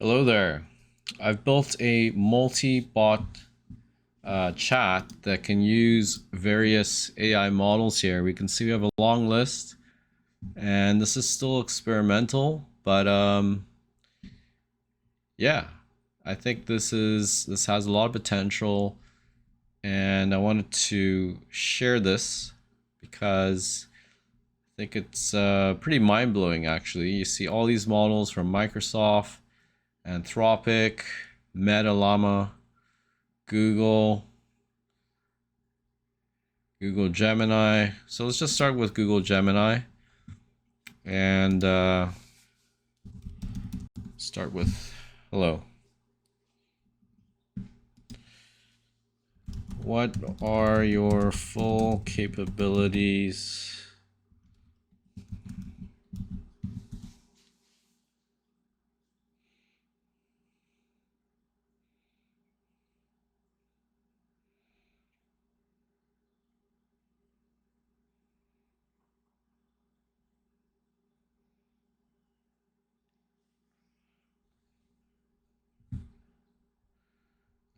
Hello there. I've built a multi-bot chat that can use various AI models here. We can see we have a long list, and this is still experimental, but yeah, I think this has a lot of potential, and I wanted to share this because I think it's pretty mind-blowing actually. You see all these models from Microsoft, Anthropic, Meta Llama, Google Gemini. So let's just start with Google Gemini and start with hello. What are your full capabilities?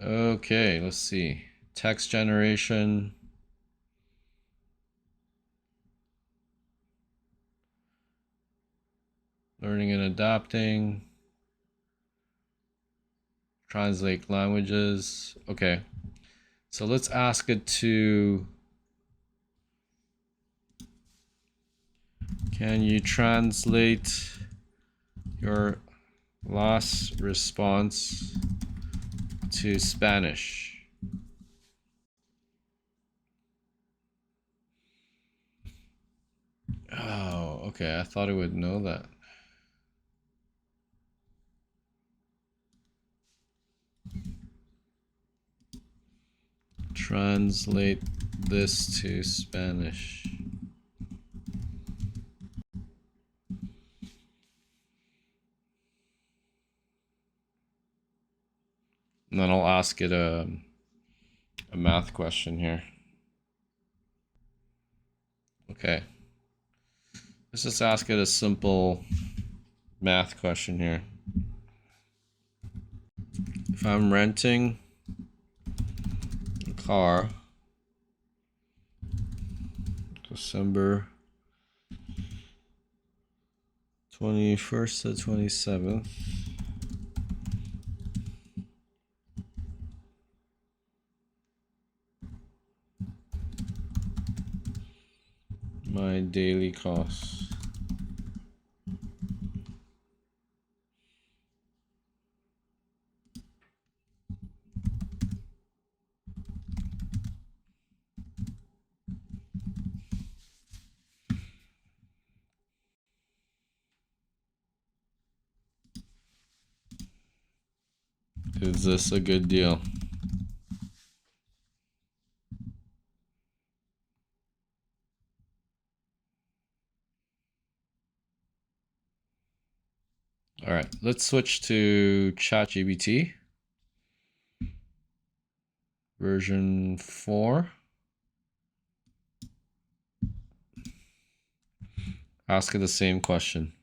Okay, let's see. Text generation. Learning and adapting. Translate languages. Okay. So let's ask it to, can you translate your last response to Spanish? Oh, okay. I thought it would know that. Translate this to Spanish. And then I'll ask it a math question here. Okay. Let's just ask it a simple math question here. If I'm renting a car, December 21st to 27th, my daily costs. Is this a good deal? All right, let's switch to ChatGPT version 4. Ask it the same question.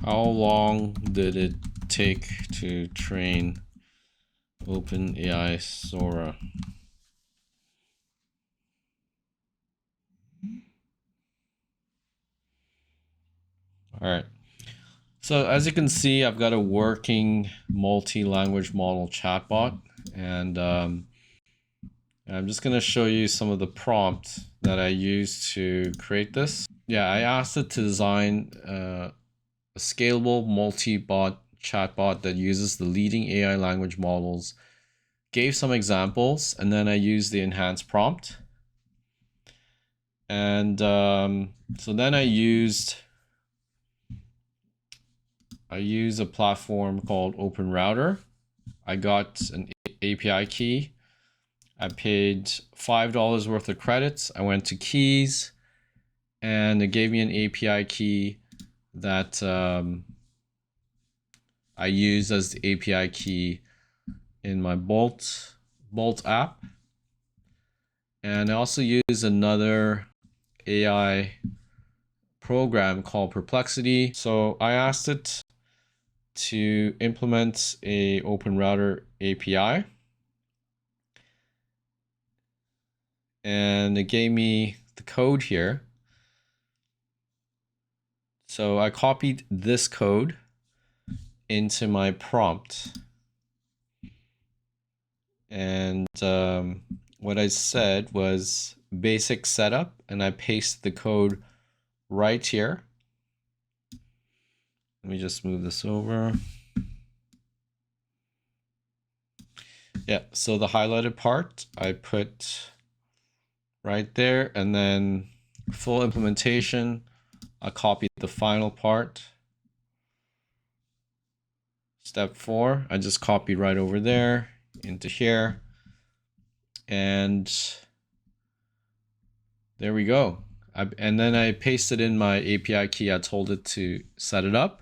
How long did it take to train OpenAI Sora? All right. So as you can see, I've got a working multi-language model chatbot, and I'm just going to show you some of the prompts that I used to create this. Yeah, I asked it to design a scalable multi-bot chatbot that uses the leading AI language models, gave some examples, and then I used the enhanced prompt. And so then I used a platform called Open Router. I got an API key. I paid $5 worth of credits. I went to keys, and it gave me an API key that I use as the API key in my Bolt app. And I also use another AI program called Perplexity. So I asked it to implement a Open Router API. And it gave me the code here. So I copied this code into my prompt. And what I said was basic setup, and I pasted the code right here. Let me just move this over. Yeah, so the highlighted part I put right there, and then full implementation, I copied the final part. Step 4, I just copied right over there into here. And there we go. And then I pasted in my API key. I told it to set it up.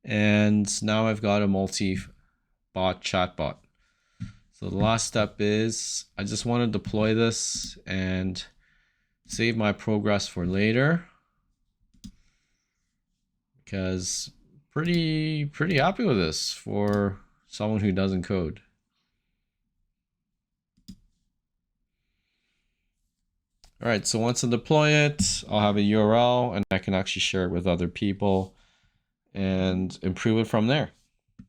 And now I've got a multi-bot chatbot. So the last step is I just want to deploy this and save my progress for later, because pretty happy with this for someone who doesn't code. All right, so once I deploy it, I'll have a URL and I can actually share it with other people and improve it from there.